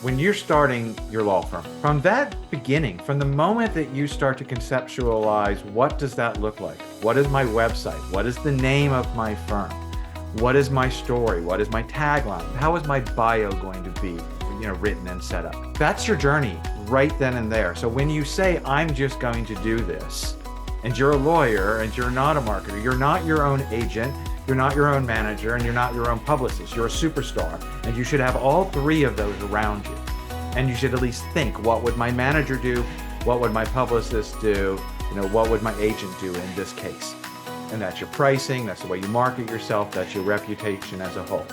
when you're starting your law firm, from that beginning, from the moment that you start to conceptualize, what does that look like? What is my website? What is the name of my firm? What is my story? What is my tagline? How is my bio going to be, written and set up? That's your journey right then and there. So when you say, I'm just going to do this, and you're a lawyer and you're not a marketer, you're not your own agent, you're not your own manager, and you're not your own publicist. You're a superstar, and you should have all three of those around you. And you should at least think, what would my manager do? What would my publicist do? What would my agent do in this case? And that's your pricing, that's the way you market yourself, that's your reputation as a whole.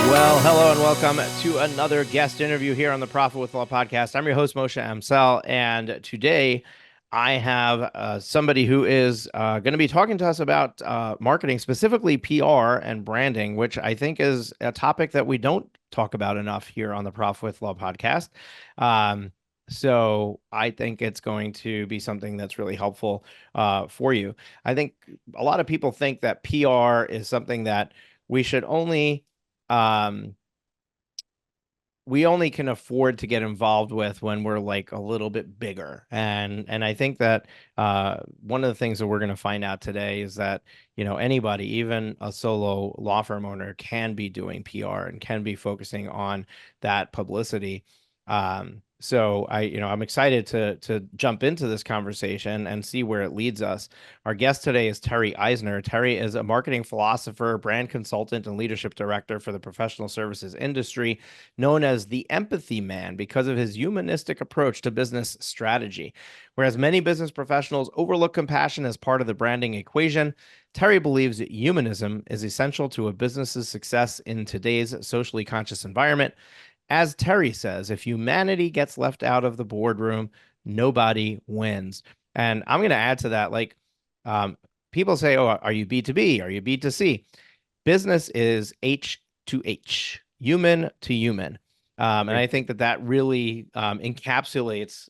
Well, hello and welcome to another guest interview here on the Profit with Law podcast. I'm your host, Moshe Amsel, and today I have somebody who is going to be talking to us about marketing, specifically PR and branding, which I think is a topic that we don't talk about enough here on the Profit with Law podcast. So I think it's going to be something that's really helpful for you. I think a lot of people think that PR is something that we should only we only can afford to get involved with when we're like a little bit bigger. And I think that one of the things that we're going to find out today is that, anybody, even a solo law firm owner, can be doing PR and can be focusing on that publicity. So I'm excited to jump into this conversation and see where it leads us. Our guest today is Terry Isner. Terry is a marketing philosopher, brand consultant, and leadership director for the professional services industry, known as the Empathy Man because of his humanistic approach to business strategy. Whereas many business professionals overlook compassion as part of the branding equation, Terry believes that humanism is essential to a business's success in today's socially conscious environment. As Terry says, if humanity gets left out of the boardroom, nobody wins. And I'm going to add to that, people say, oh, are you B2B? Are you B2C? Business is H to H, human to human. And I think that really encapsulates,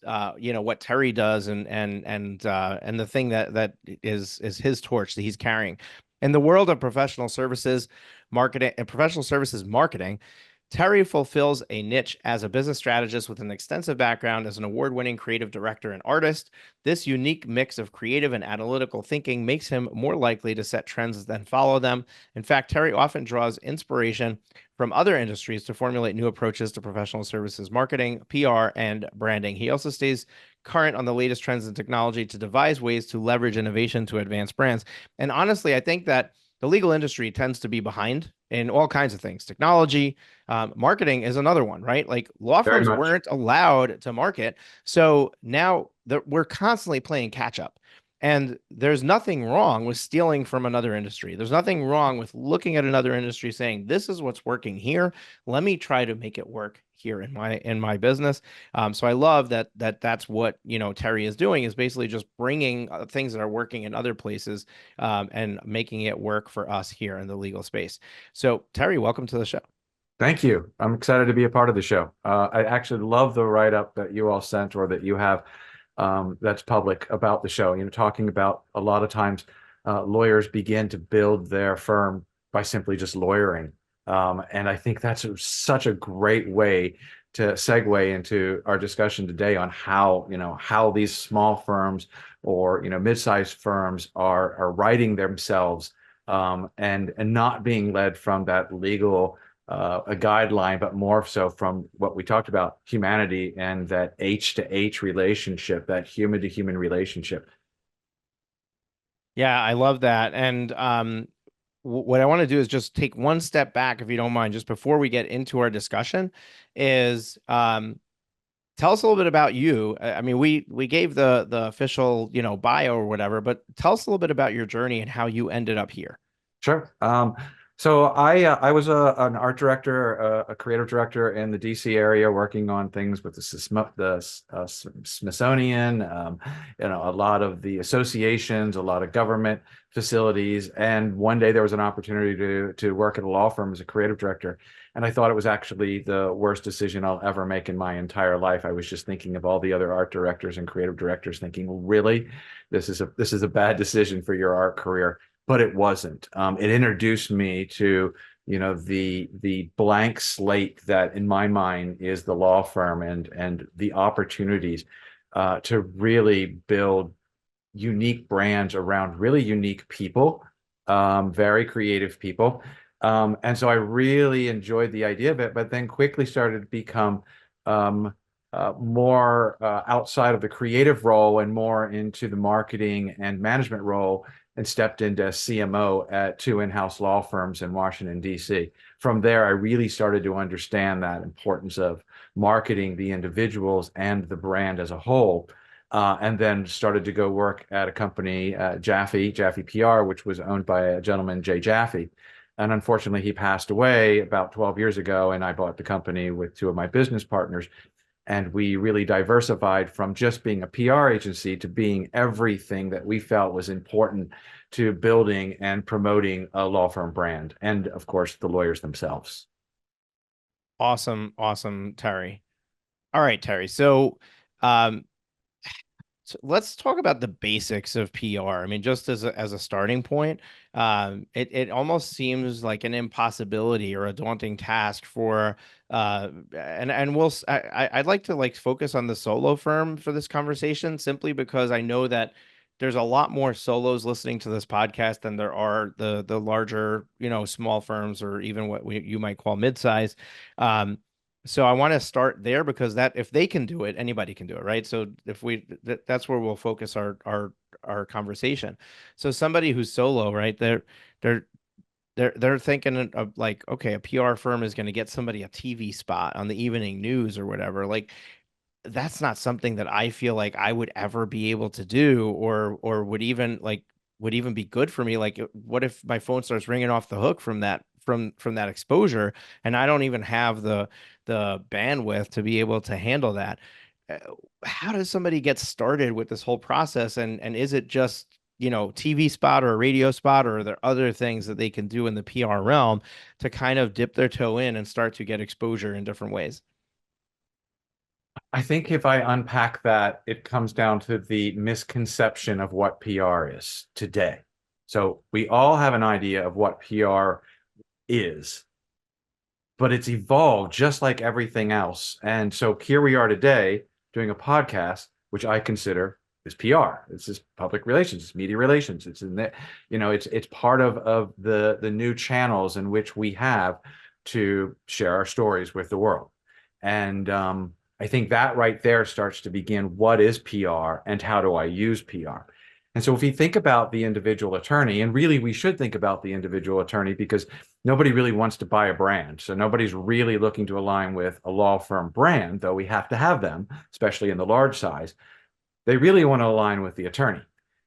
what Terry does and the thing that is his torch that he's carrying. In the world of professional services marketing, Terry fulfills a niche as a business strategist with an extensive background as an award-winning creative director and artist. This unique mix of creative and analytical thinking makes him more likely to set trends than follow them. In fact, Terry often draws inspiration from other industries to formulate new approaches to professional services marketing, PR, and branding. He also stays current on the latest trends in technology to devise ways to leverage innovation to advance brands. And honestly, I think that the legal industry tends to be behind in all kinds of things. Technology, marketing is another one, right? Like law firms weren't allowed to market. So now we're constantly playing catch up. And there's nothing wrong with stealing from another industry. There's nothing wrong with looking at another industry saying, this is what's working here. Let me try to make it work here in my business. So I love that's what, Terry is doing, is basically just bringing things that are working in other places and making it work for us here in the legal space. So Terry, welcome to the show. Thank you. I'm excited to be a part of the show. I actually love the write-up that you all sent, or that you have that's public, about the show. Talking about, a lot of times lawyers begin to build their firm by simply just lawyering. And I think that's such a great way to segue into our discussion today on how these small firms or mid-sized firms are writing themselves and not being led from that legal a guideline, but more so from what we talked about, humanity and that H to H relationship, that human to human relationship. Yeah, I love that. And what I want to do is just take one step back, if you don't mind, just before we get into our discussion, is tell us a little bit about you. I mean, we gave the official, bio or whatever, but tell us a little bit about your journey and how you ended up here. Sure. So I was an art director, a creative director in the DC area, working on things with the Smithsonian, a lot of the associations, a lot of government facilities. And one day there was an opportunity to work at a law firm as a creative director. And I thought it was actually the worst decision I'll ever make in my entire life. I was just thinking of all the other art directors and creative directors, thinking, really, this is a bad decision for your art career. but it wasn't. It introduced me to, the blank slate that in my mind is the law firm, and the opportunities to really build unique brands around really unique people, very creative people. And so I really enjoyed the idea of it, but then quickly started to become um, more outside of the creative role and more into the marketing and management role, and stepped into CMO at two in-house law firms in Washington, D.C. From there, I really started to understand that importance of marketing the individuals and the brand as a whole. And then started to go work at a company, Jaffe PR, which was owned by a gentleman, Jay Jaffe. And unfortunately, he passed away about 12 years ago, and I bought the company with two of my business partners. And we really diversified from just being a PR agency to being everything that we felt was important to building and promoting a law firm brand. And of course, the lawyers themselves. Awesome, awesome, Terry. All right, Terry. Um, so let's talk about the basics of PR. I mean, just as a starting point, it almost seems like an impossibility or a daunting task for and I'd like to like focus on the solo firm for this conversation, simply because I know that there's a lot more solos listening to this podcast than there are the larger, small firms, or even what you might call midsize. Um, so I want to start there, because that if they can do it, anybody can do it, right? So if that's where we'll focus our conversation. So somebody who's solo, right? They're they're thinking of like, okay, a PR firm is going to get somebody a TV spot on the evening news or whatever. Like, that's not something that I feel like I would ever be able to do, or would even be good for me. Like, what if my phone starts ringing off the hook from that exposure, and I don't even have the bandwidth to be able to handle that? Uh, How does somebody get started with this whole process? And is it just, TV spot or a radio spot, or are there other things that they can do in the PR realm to kind of dip their toe in and start to get exposure in different ways? I think if I unpack that, it comes down to the misconception of what PR is today. So we all have an idea of what PR is, but it's evolved just like everything else. And so here we are today doing a podcast, which I consider is PR. It's just public relations, it's media relations. It's in the, it's part of the new channels in which we have to share our stories with the world. And I think that right there starts to begin what is PR and how do I use PR. And so if you think about the individual attorney, and really we should think about the individual attorney, because nobody really wants to buy a brand. So nobody's really looking to align with a law firm brand, though we have to have them, especially in the large size. They really want to align with the attorney.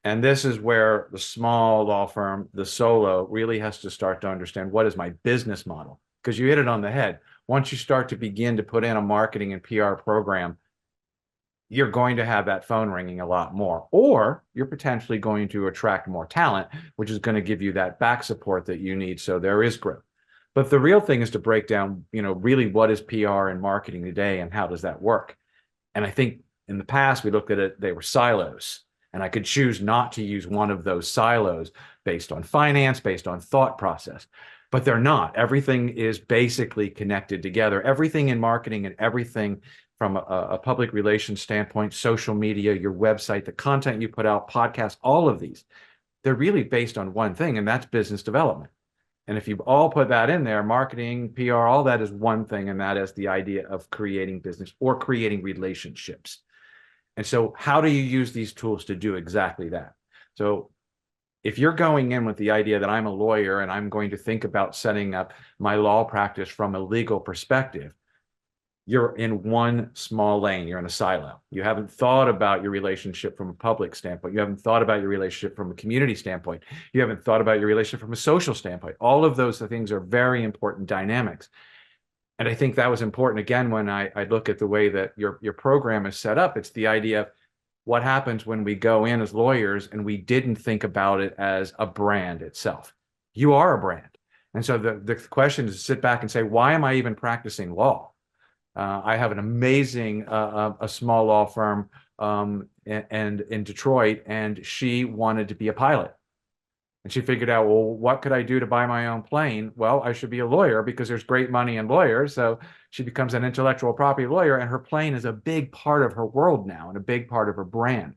And this is where the small law firm, the solo, really has to start to understand, what is my business model? Because you hit it on the head. Once you start to begin to put in a marketing and PR program, you're going to have that phone ringing a lot more, or you're potentially going to attract more talent, which is going to give you that back support that you need. So there is growth. But the real thing is to break down, really what is PR and marketing today and how does that work? And I think in the past, we looked at it, they were silos. And I could choose not to use one of those silos based on finance, based on thought process. But they're not. Everything is basically connected together. Everything in marketing and everything from a public relations standpoint, social media, your website, the content you put out, podcasts, all of these, they're really based on one thing, and that's business development. And if you all put that in there, marketing, PR, all that is one thing, and that is the idea of creating business or creating relationships. And so how do you use these tools to do exactly that? So if you're going in with the idea that I'm a lawyer and I'm going to think about setting up my law practice from a legal perspective, you're in one small lane, you're in a silo. You haven't thought about your relationship from a public standpoint. You haven't thought about your relationship from a community standpoint. You haven't thought about your relationship from a social standpoint. All of those things are very important dynamics. And I think that was important, again, when I look at the way that your program is set up. It's the idea of what happens when we go in as lawyers and we didn't think about it as a brand itself. You are a brand. And so the question is to sit back and say, why am I even practicing law? I have an amazing a small law firm and in Detroit, and she wanted to be a pilot. And she figured out, well, what could I do to buy my own plane? Well, I should be a lawyer because there's great money in lawyers. So she becomes an intellectual property lawyer, and her plane is a big part of her world now and a big part of her brand.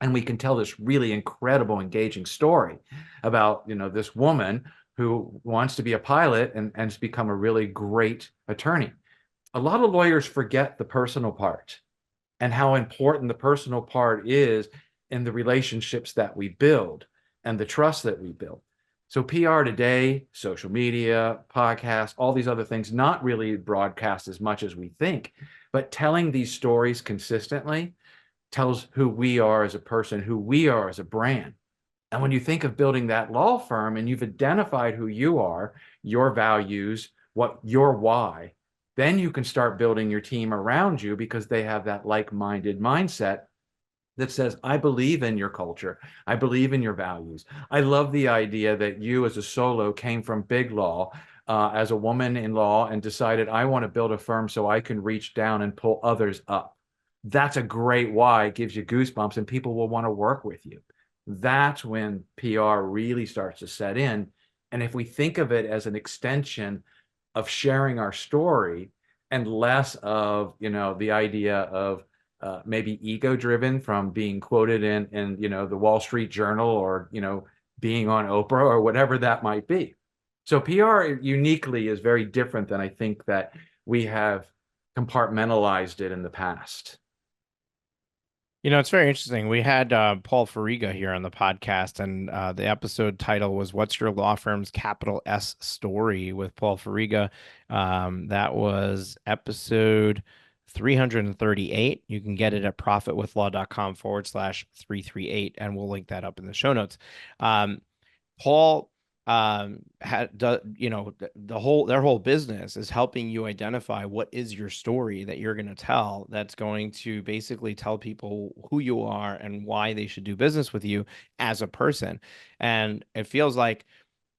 And we can tell this really incredible, engaging story about, this woman who wants to be a pilot and has become a really great attorney. A lot of lawyers forget the personal part and how important the personal part is in the relationships that we build and the trust that we build. So PR today, social media, podcasts, all these other things, not really broadcast as much as we think, but telling these stories consistently tells who we are as a person, who we are as a brand. And when you think of building that law firm and you've identified who you are, your values, what your why, then you can start building your team around you because they have that like-minded mindset that says, I believe in your culture. I believe in your values. I love the idea that you as a solo came from big law as a woman in law and decided, I want to build a firm so I can reach down and pull others up. That's a great why. It gives you goosebumps and people will want to work with you. That's when PR really starts to set in. And if we think of it as an extension of sharing our story and less of, the idea of maybe ego driven from being quoted in the Wall Street Journal or being on Oprah or whatever that might be. So PR uniquely is very different than I think that we have compartmentalized it in the past. It's very interesting. We had Paul Fariga here on the podcast, and the episode title was "What's Your Law Firm's Capital S Story?" with Paul Fariga. That was episode 338. You can get it at profitwithlaw.com/338, and we'll link that up in the show notes. Paul had their whole business is helping you identify what is your story that you're going to tell that's going to basically tell people who you are and why they should do business with you as a person. And it feels like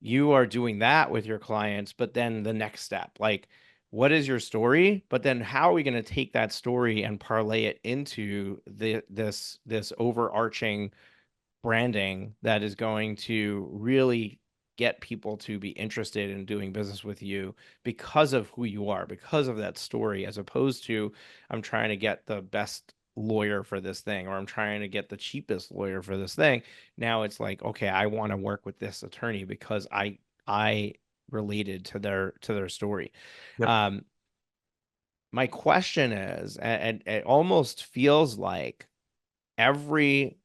you are doing that with your clients, but then the next step, like, what is your story? But then how are we going to take that story and parlay it into this overarching branding that is going to really get people to be interested in doing business with you because of who you are, because of that story, as opposed to I'm trying to get the best lawyer for this thing, or I'm trying to get the cheapest lawyer for this thing. Now it's like, okay, I want to work with this attorney because I related to their story. Yep. My question is, and it almost feels like every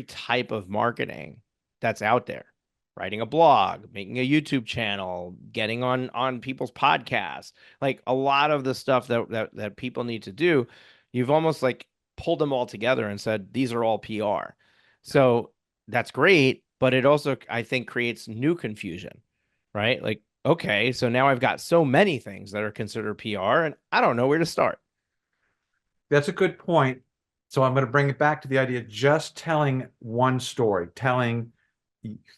type of marketing that's out there, writing a blog, making a YouTube channel, getting on people's podcasts, like a lot of the stuff that people need to do, you've almost like pulled them all together and said these are all PR. So that's great, but it also, I think, creates new confusion, right? Like, okay, so now I've got so many things that are considered PR and I don't know where to start. That's a good point. So I'm going to bring it back to the idea of just telling one story, telling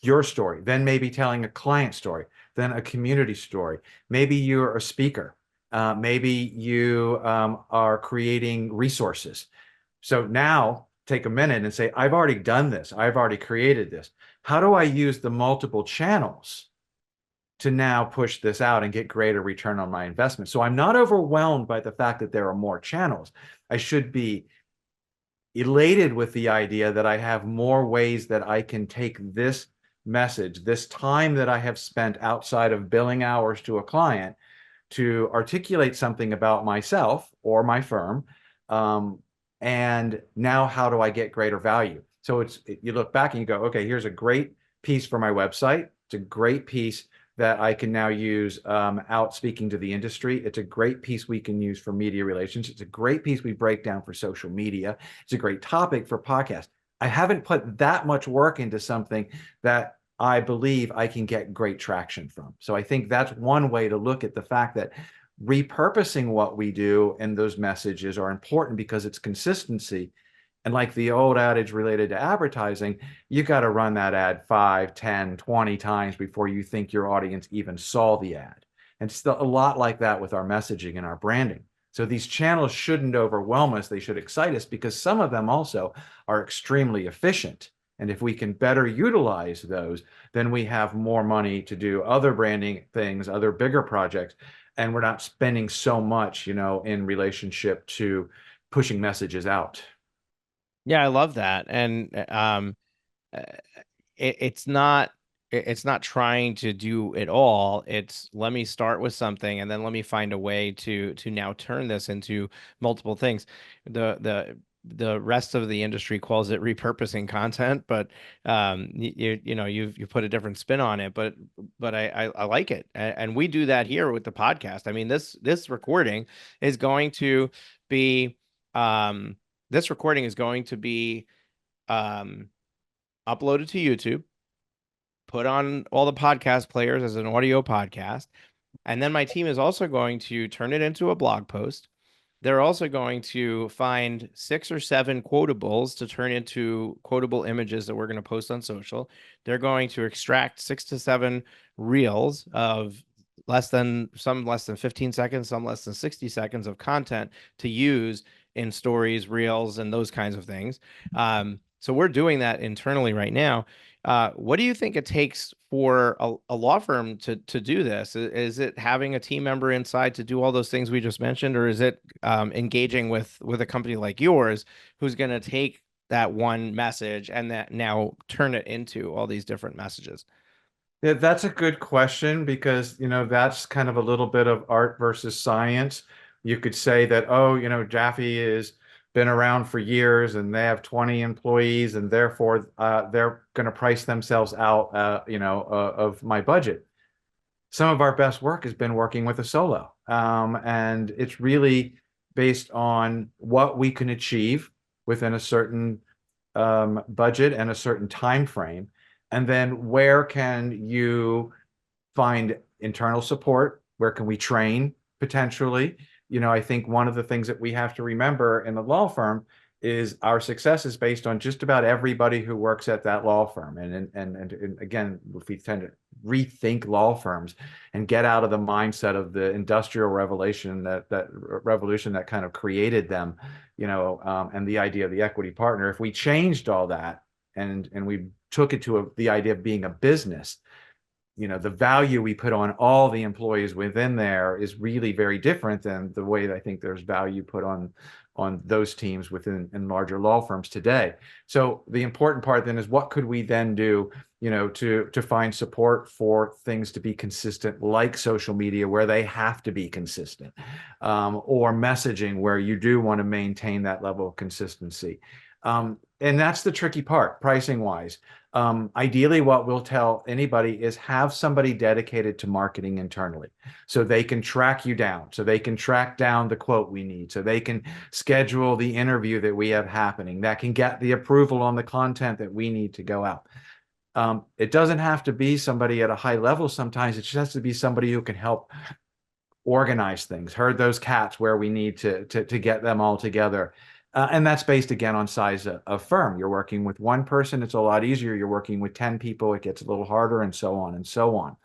your story, then maybe telling a client story, then a community story. Maybe you're a speaker. Maybe you are creating resources. So now take a minute and say, I've already done this. I've already created this. How do I use the multiple channels to now push this out and get greater return on my investment? So I'm not overwhelmed by the fact that there are more channels. I should be elated with the idea that I have more ways that I can take this message, this time that I have spent outside of billing hours to a client, to articulate something about myself or my firm. And now how do I get greater value? So you look back and you go, okay, here's a great piece for my website. It's a great piece that I can now use out speaking to the industry. It's a great piece we can use for media relations. It's a great piece we break down for social media. It's a great topic for podcast. I haven't put that much work into something that I believe I can get great traction from. So I think that's one way to look at the fact that repurposing what we do and those messages are important because it's consistency. And like the old adage related to advertising, you got to run that ad 5, 10, 20 times before you think your audience even saw the ad. And still a lot like that with our messaging and our branding. So these channels shouldn't overwhelm us. They should excite us because some of them also are extremely efficient. And if we can better utilize those, then we have more money to do other branding things, other bigger projects, and we're not spending so much, in relationship to pushing messages out. Yeah, I love that. And uh, it's not it's not trying to do it all. It's let me start with something and then let me find a way to now turn this into multiple things. The rest of the industry calls it repurposing content, but you put a different spin on it. But I like it, and we do that here with the podcast. I mean, this recording is going to be um this recording is going to be um uploaded to YouTube, put on all the podcast players as an audio podcast. And then my team is also going to turn it into a blog post. They're also going to find 6 or 7 quotables to turn into quotable images that we're going to post on social. They're going to extract 6 to 7 reels of less than 15 seconds, some less than 60 seconds of content to use in stories, reels, and those kinds of things. So we're doing that internally right now. What do you think it takes for a law firm to do this? Is it having a team member inside to do all those things we just mentioned, or is it engaging with a company like yours who's going to take that one message and that now turn it into all these different messages? Yeah, that's a good question because, that's kind of a little bit of art versus science. You could say that, oh, Jaffe has been around for years and they have 20 employees and therefore they're going to price themselves out, of my budget. Some of our best work has been working with a solo. And it's really based on what we can achieve within a certain budget and a certain time frame. And then where can you find internal support? Where can we train potentially? I think one of the things that we have to remember in the law firm is our success is based on just about everybody who works at that law firm. And again, if we tend to rethink law firms and get out of the mindset of the industrial revolution that revolution that kind of created them, and the idea of the equity partner, if we changed all that and we took it to the idea of being a business, the value we put on all the employees within there is really very different than the way that I think there's value put on those teams within in larger law firms today. So the important part then is what could we then do, to find support for things to be consistent, like social media, where they have to be consistent, or messaging where you do want to maintain that level of consistency. And that's the tricky part, pricing wise. Ideally, what we'll tell anybody is have somebody dedicated to marketing internally so they can track you down, so they can track down the quote we need, so they can schedule the interview that we have happening, that can get the approval on the content that we need to go out. It doesn't have to be somebody at a high level. Sometimes it just has to be somebody who can help organize things, herd those cats where we need to get them all together. And that's based again on size of firm. You're working with one person, it's a lot easier. You're working with 10 people, it gets a little harder, and so on and so on.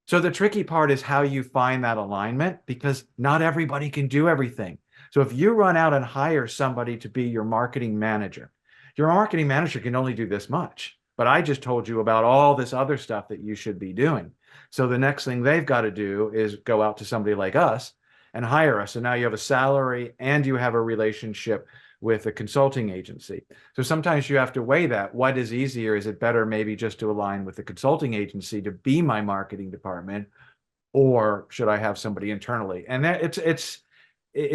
So the tricky part is how you find that alignment, because not everybody can do everything. So if you run out and hire somebody to be your marketing manager can only do this much. But I just told you about all this other stuff that you should be doing. So the next thing they've got to do is go out to somebody like us and hire us. So now you have a salary and you have a relationship with a consulting agency. So sometimes you have to weigh that. What is easier? Is it better maybe just to align with the consulting agency to be my marketing department, or should I have somebody internally? And it's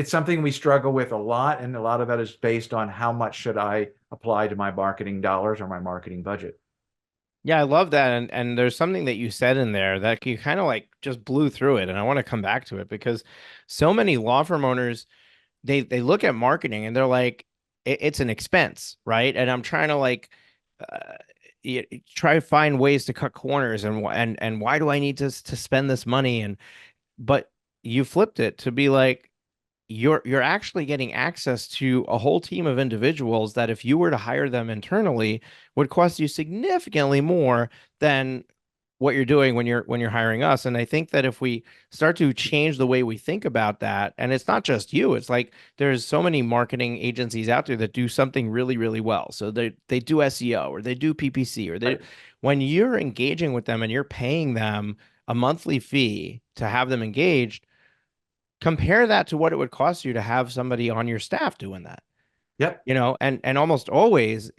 something we struggle with a lot, and a lot of that is based on how much should I apply to my marketing dollars or my marketing budget. Yeah, I love that. And there's something that you said in there that you kind of like just blew through it. And I want to come back to it because so many law firm owners, they look at marketing and they're like, it's an expense, right? And I'm trying to like uh, try to find ways to cut corners and why do I need to spend this money? And but you flipped it to be like you're actually getting access to a whole team of individuals that if you were to hire them internally would cost you significantly more than what you're doing when you're hiring us. And I think that if we start to change the way we think about that, and it's not just you, it's like there's so many marketing agencies out there that do something really, really well. So they do SEO or they do PPC or they Right. when you're engaging with them and you're paying them a monthly fee to have them engaged, compare that to what it would cost you to have somebody on your staff doing that. Yep. And almost always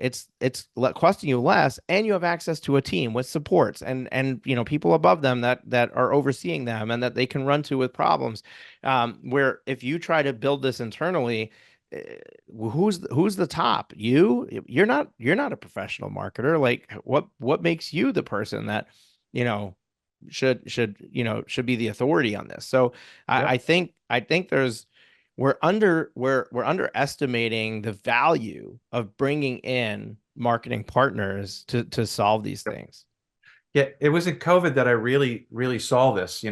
costing you less, and you have access to a team with supports and people above them that are overseeing them and that they can run to with problems. Where if you try to build this internally, who's the top? You're not a professional marketer. Like what makes you the person that you know should be the authority on this? So I, Yep. I think I think there's we're underestimating the value of bringing in marketing partners to solve these Yep. things. Yeah, it was in COVID that I really, really saw this.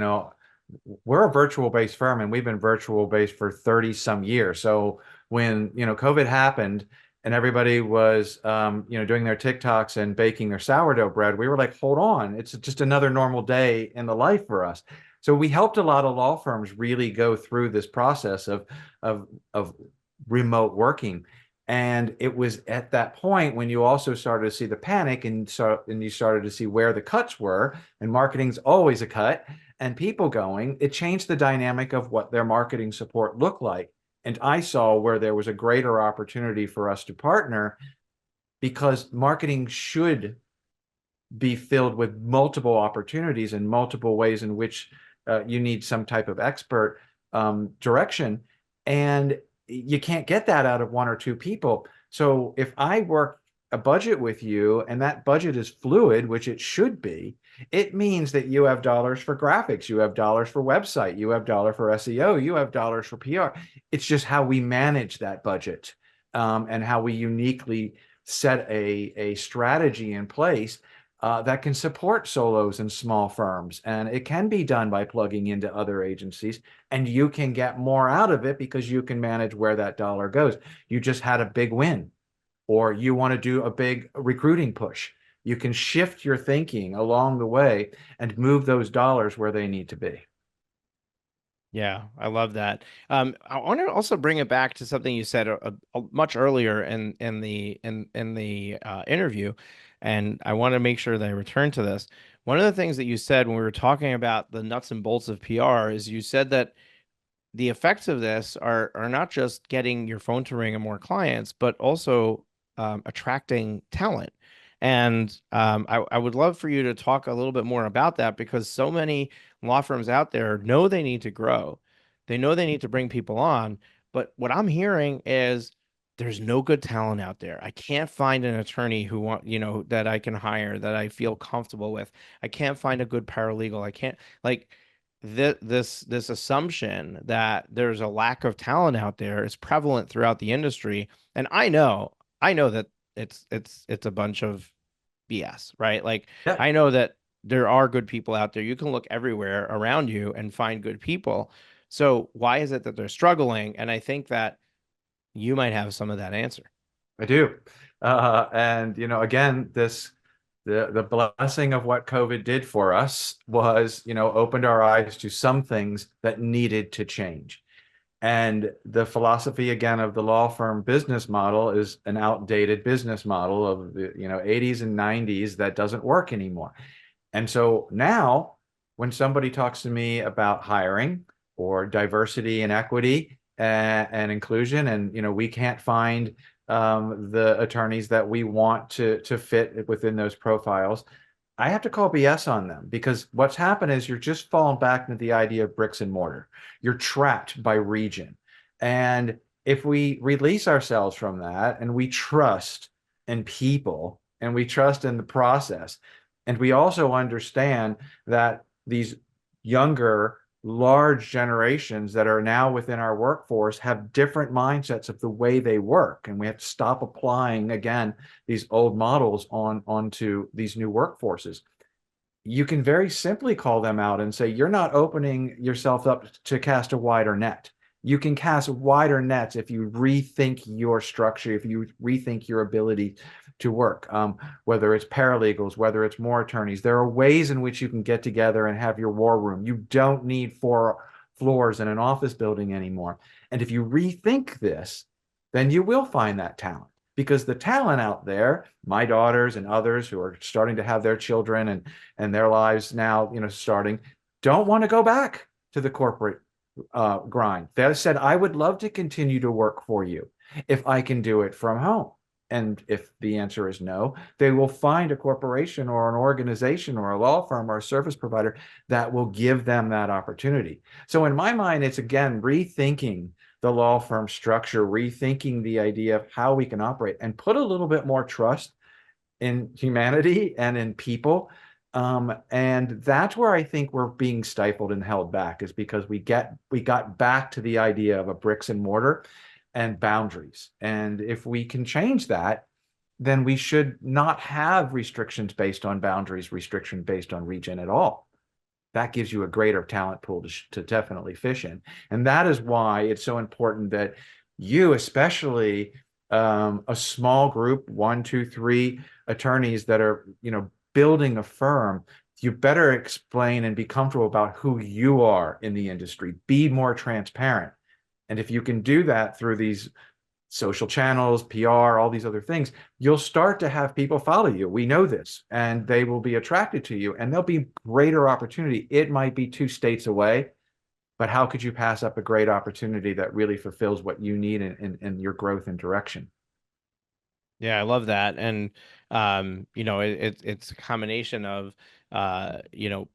We're a virtual based firm and we've been virtual based for 30 some years. So when, COVID happened and everybody was, doing their TikToks and baking their sourdough bread, we were like, hold on, it's just another normal day in the life for us. So we helped a lot of law firms really go through this process of remote working. And it was at that point when you also started to see the panic and you started to see where the cuts were, and marketing's always a cut, and people going, it changed the dynamic of what their marketing support looked like. And I saw where there was a greater opportunity for us to partner because marketing should be filled with multiple opportunities and multiple ways in which you need some type of expert direction. And you can't get that out of one or two people. So if I work a budget with you and that budget is fluid, which it should be, it means that you have dollars for graphics, you have dollars for website, you have dollars for SEO, you have dollars for PR. It's just how we manage that budget and how we uniquely set a strategy in place that can support solos and small firms. And it can be done by plugging into other agencies, and you can get more out of it because you can manage where that dollar goes. You just had a big win, or you want to do a big recruiting push. You can shift your thinking along the way and move those dollars where they need to be. Yeah, I love that. I want to also bring it back to something you said much earlier in the interview, and I want to make sure that I return to this. One of the things that you said when we were talking about the nuts and bolts of PR is you said that the effects of this are not just getting your phone to ring and more clients, but also attracting talent. And I would love for you to talk a little bit more about that because so many law firms out there know they need to grow. They know they need to bring people on. But what I'm hearing is there's no good talent out there. I can't find an attorney that I can hire that I feel comfortable with. I can't find a good paralegal. I can't like this assumption that there's a lack of talent out there is prevalent throughout the industry. And I know that it's a bunch of BS, right? Like Yeah, I know that there are good people out there. You can look everywhere around you and find good people. So why is it that they're struggling? And I think that you might have some of that answer. I do. And again, the blessing of what COVID did for us was, opened our eyes to some things that needed to change. And the philosophy again of the law firm business model is an outdated business model of the 80s and 90s that doesn't work anymore. And so now when somebody talks to me about hiring or diversity and equity and inclusion, and we can't find the attorneys that we want to fit within those profiles, I have to call BS on them because what's happened is you're just falling back into the idea of bricks and mortar. You're trapped by region. And if we release ourselves from that and we trust in people and we trust in the process, and we also understand that these younger, large generations that are now within our workforce have different mindsets of the way they work. And we have to stop applying, again, these old models onto these new workforces. You can very simply call them out and say, you're not opening yourself up to cast a wider net. You can cast wider nets if you rethink your structure, if you rethink your ability to work, whether it's paralegals, whether it's more attorneys. There are ways in which you can get together and have your war room. You don't need 4 floors in an office building anymore. And if you rethink this, then you will find that talent, because the talent out there, my daughters and others who are starting to have their children and their lives now, starting, don't want to go back to the corporate grind. They said, I would love to continue to work for you if I can do it from home. And if the answer is no, they will find a corporation or an organization or a law firm or a service provider that will give them that opportunity. So in my mind, it's again rethinking the law firm structure, rethinking the idea of how we can operate and put a little bit more trust in humanity and in people. And that's where I think we're being stifled and held back, is because we got back to the idea of a bricks and mortar and boundaries. And if we can change that, then we should not have restrictions based on boundaries, restriction based on region at all. That gives you a greater talent pool to definitely fish in. And that is why it's so important that you, especially a small group, 1, 2, 3 attorneys that are, building a firm, you better explain and be comfortable about who you are in the industry. Be more transparent. And if you can do that through these social channels, PR, all these other things, you'll start to have people follow you. We know this, and they will be attracted to you, and there'll be greater opportunity. It might be 2 states away, but how could you pass up a great opportunity that really fulfills what you need in your growth and direction? Yeah, I love that. And it's a combination of uh, you know,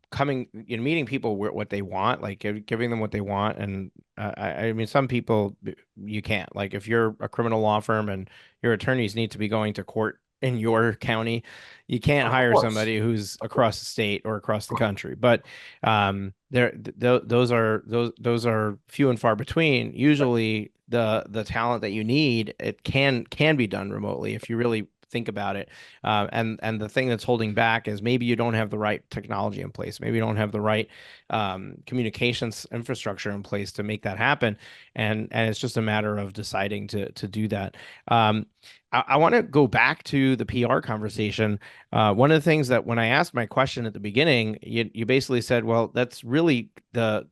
coming, meeting people what they want, like giving them what they want. And I mean, some people you can't, like if you're a criminal law firm and your attorneys need to be going to court in your county, you can't Of hire course. somebody who's Of course. across the state or across the country. But those are few and far between. Usually the talent that you need, it can be done remotely if you really think about it. And the thing that's holding back is maybe you don't have the right technology in place. Maybe you don't have the right communications infrastructure in place to make that happen. And it's just a matter of deciding to do that. I want to go back to the PR conversation. One of the things that when I asked my question at the beginning, you basically said, well, that's really go,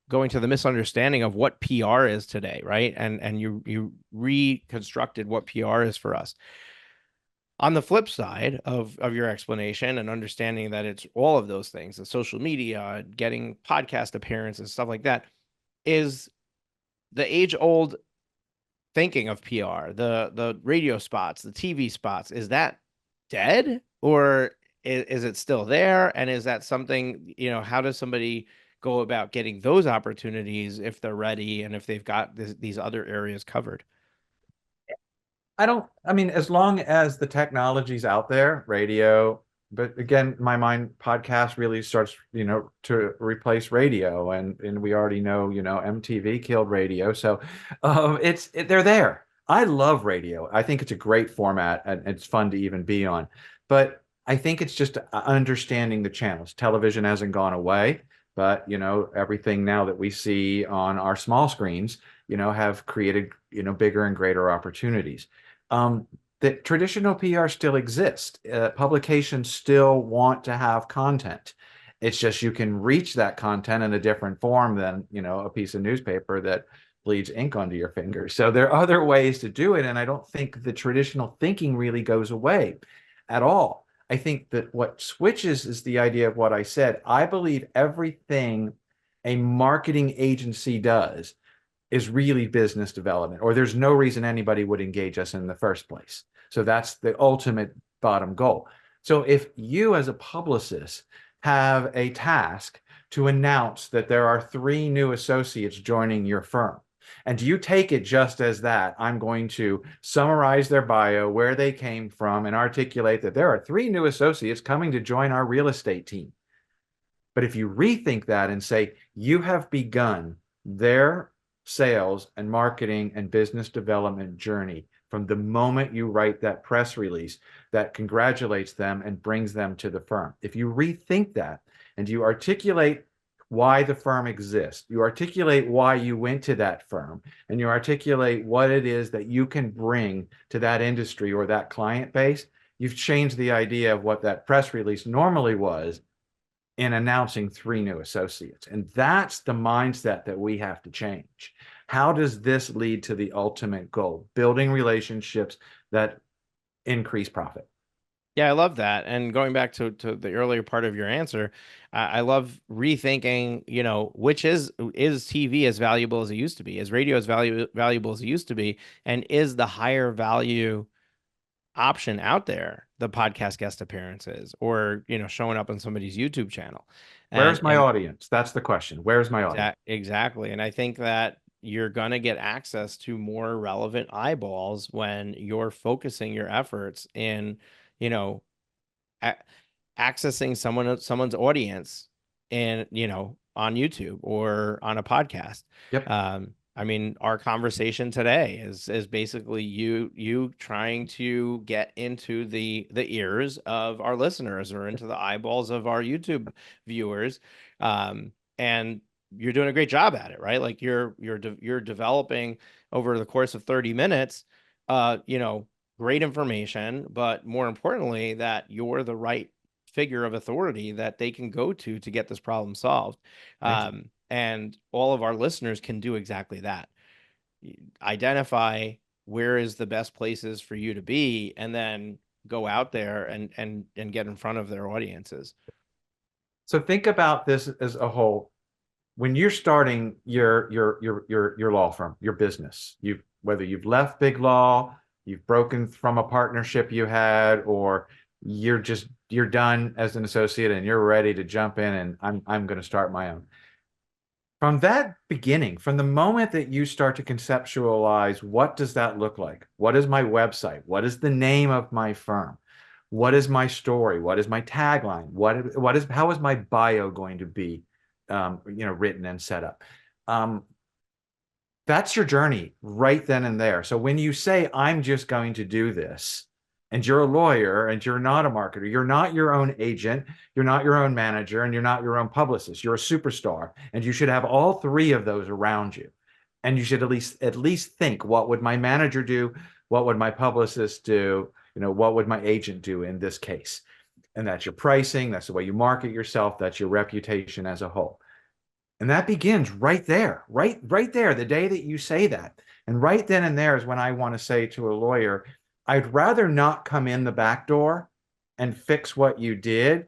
going to the misunderstanding of what PR is today, right? And you reconstructed what PR is for us. On the flip side of your explanation and understanding that it's all of those things, the social media, getting podcast appearances, stuff like that, is the age old thinking of PR, the radio spots, the TV spots, is that dead, or is it still there? And is that something, how does somebody go about getting those opportunities if they're ready and if they've got these other areas covered? I mean, as long as the technology's out there, radio, but again, my mind, podcast really starts, to replace radio, and we already know, MTV killed radio. So they're there. I love radio. I think it's a great format and it's fun to even be on. But I think it's just understanding the channels. Television hasn't gone away, but everything now that we see on our small screens, have created, bigger and greater opportunities. That traditional PR still exists. Publications still want to have content. It's just you can reach that content in a different form than, a piece of newspaper that bleeds ink onto your fingers. So there are other ways to do it. And I don't think the traditional thinking really goes away at all. I think that what switches is the idea of what I said. I believe everything a marketing agency does is really business development, or there's no reason anybody would engage us in the first place. So that's the ultimate bottom goal. So if you as a publicist have a task to announce that there are 3 new associates joining your firm, and you take it just as that, I'm going to summarize their bio, where they came from, and articulate that there are 3 new associates coming to join our real estate team. But if you rethink that and say, you have begun their sales and marketing and business development journey from the moment you write that press release that congratulates them and brings them to the firm. If you rethink that and you articulate why the firm exists. You articulate why you went to that firm, and you articulate what it is that you can bring to that industry or that client base. You've changed the idea of what that press release normally was in announcing 3 new associates. And that's the mindset that we have to change. How does this lead to the ultimate goal? Building relationships that increase profit. Yeah, I love that. And going back to the earlier part of your answer, I love rethinking, which is TV as valuable as it used to be? Is radio as valuable as it used to be? And is the higher value option out there the podcast guest appearances, or showing up on somebody's YouTube channel? Where's my And audience? That's the question. Where's my audience? exactly. And I think that you're going to get access to more relevant eyeballs when you're focusing your efforts in, you know, a- accessing someone's audience and, on YouTube or on a podcast. Yep. I mean, our conversation today is basically you trying to get into the ears of our listeners or into the eyeballs of our YouTube viewers. And you're doing a great job at it, right? Like you're developing over the course of 30 minutes, great information, but more importantly, that you're the right figure of authority that they can go to get this problem solved. Thank you. And all of our listeners can do exactly that. Identify where is the best places for you to be, and then go out there and get in front of their audiences. So think about this as a whole. When you're starting your law firm, your business, whether you've left big law, you've broken from a partnership you had, or you're done as an associate and you're ready to jump in and I'm going to start my own. From that beginning, from the moment that you start to conceptualize what does that look like? What is my website? What is the name of my firm? What is my story? What is my tagline? How is my bio going to be written and set up? That's your journey right then and there. So when you say, I'm just going to do this, and you're a lawyer and you're not a marketer, you're not your own agent, you're not your own manager, and you're not your own publicist, you're a superstar. And you should have all three of those around you. And you should at least think, what would my manager do? What would my publicist do? What would my agent do in this case? And that's your pricing, that's the way you market yourself, that's your reputation as a whole. And that begins right there, right there, the day that you say that. And right then and there is when I want to say to a lawyer, I'd rather not come in the back door and fix what you did.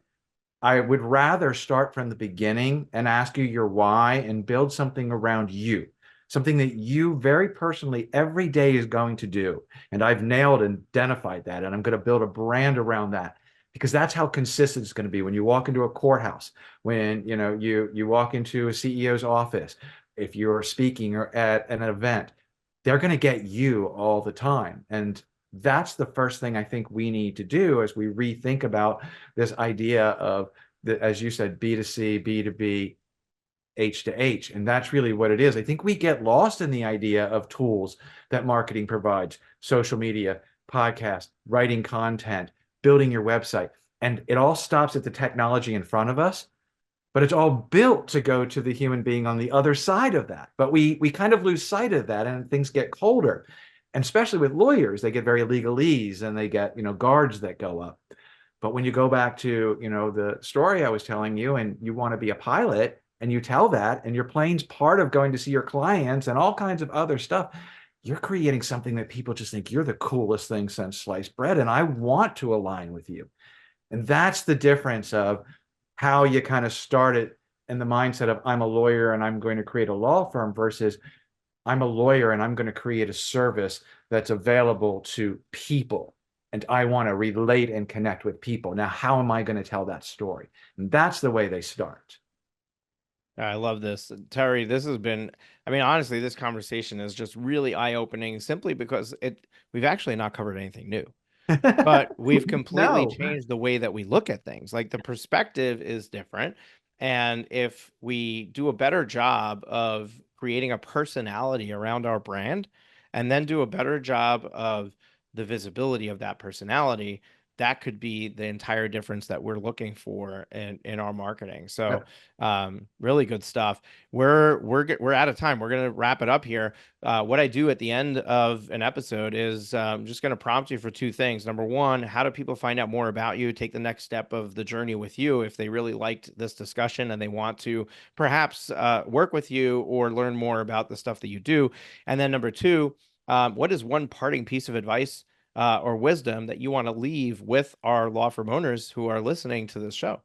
I would rather start from the beginning and ask you your why and build something around you, something that you very personally every day is going to do. And I've nailed and identified that. And I'm going to build a brand around that, because that's how consistent it's going to be when you walk into a courthouse, when you walk into a CEO's office, if you're speaking or at an event, they're going to get you all the time. And that's the first thing I think we need to do as we rethink about this idea of as you said, B2C, B2B, H to H. And that's really what it is. I think we get lost in the idea of tools that marketing provides: social media, podcast, writing content, building your website. And it all stops at the technology in front of us, but it's all built to go to the human being on the other side of that. But we kind of lose sight of that, and things get colder. And especially with lawyers, they get very legalese and they get, guards that go up. But when you go back to, the story I was telling you, and you want to be a pilot and you tell that, and your plane's part of going to see your clients and all kinds of other stuff, you're creating something that people just think you're the coolest thing since sliced bread. And I want to align with you. And that's the difference of how you kind of started in the mindset of, I'm a lawyer and I'm going to create a law firm, versus I'm a lawyer and I'm going to create a service that's available to people. And I want to relate and connect with people. Now, how am I going to tell that story? And that's the way they start. I love this. Terry, this has been, I mean, honestly, this conversation is just really eye-opening, simply because we've actually not covered anything new, but we've completely No. changed the way that we look at things. Like, the perspective is different. And if we do a better job of creating a personality around our brand, and then do a better job of the visibility of that personality, that could be the entire difference that we're looking for in our marketing. So, Yep. really good stuff. We're out of time. We're gonna wrap it up here. What I do at the end of an episode is just going to prompt you for two things. Number one, how do people find out more about you, take the next step of the journey with you if they really liked this discussion and they want to perhaps work with you or learn more about the stuff that you do? And then number two, what is one parting piece of advice or wisdom that you want to leave with our law firm owners who are listening to this show?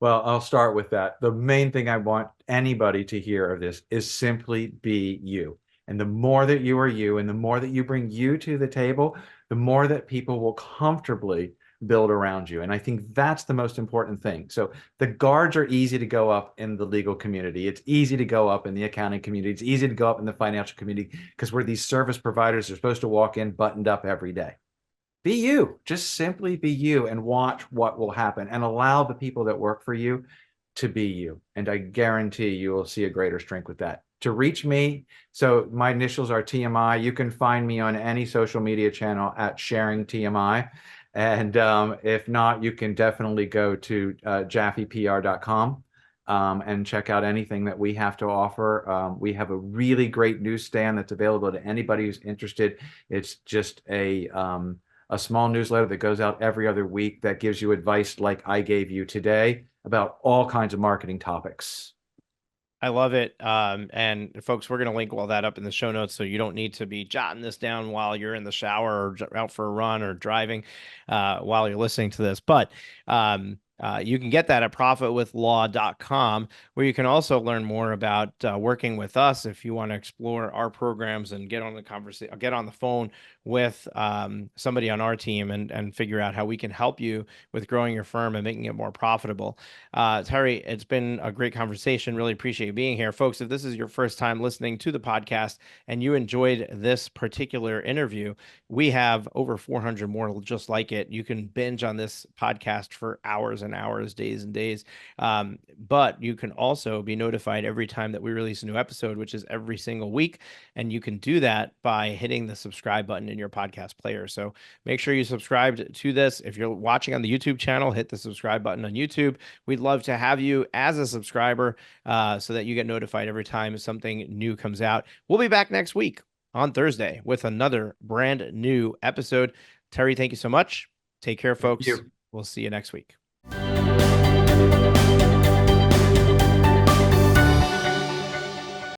Well, I'll start with that. The main thing I want anybody to hear of this is simply be you. And the more that you are you, and the more that you bring you to the table, the more that people will comfortably build around you. And I think that's the most important thing. So the guards are easy to go up in the legal community. It's easy to go up in the accounting community. It's easy to go up in the financial community because we're these service providers. They're supposed to walk in buttoned up every day. Be you. Just simply be you and watch what will happen and allow the people that work for you to be you. And I guarantee you will see a greater strength with that. To reach me, so my initials are TMI. You can find me on any social media channel at sharing TMI. And if not, you can definitely go to jaffepr.com and check out anything that we have to offer. We have a really great newsstand that's available to anybody who's interested. It's just a small newsletter that goes out every other week that gives you advice like I gave you today about all kinds of marketing topics. I love it. And folks, we're going to link all that up in the show notes. So you don't need to be jotting this down while you're in the shower or out for a run or driving while you're listening to this. But you can get that at profitwithlaw.com, where you can also learn more about working with us if you want to explore our programs and get on the conversation, get on the phone with somebody on our team and figure out how we can help you with growing your firm and making it more profitable. Terry, it's been a great conversation. Really appreciate you being here. Folks, if this is your first time listening to the podcast and you enjoyed this particular interview, we have over 400 more just like it. You can binge on this podcast for hours and hours, days and days. But you can also be notified every time that we release a new episode, which is every single week. And you can do that by hitting the subscribe button in your podcast player. So make sure you subscribe to this. If you're watching on the YouTube channel, hit the subscribe button on YouTube. We'd love to have you as a subscriber so that you get notified every time something new comes out. We'll be back next week on Thursday with another brand new episode. Terry, thank you so much. Take care, Thank folks. you. We'll see you next week.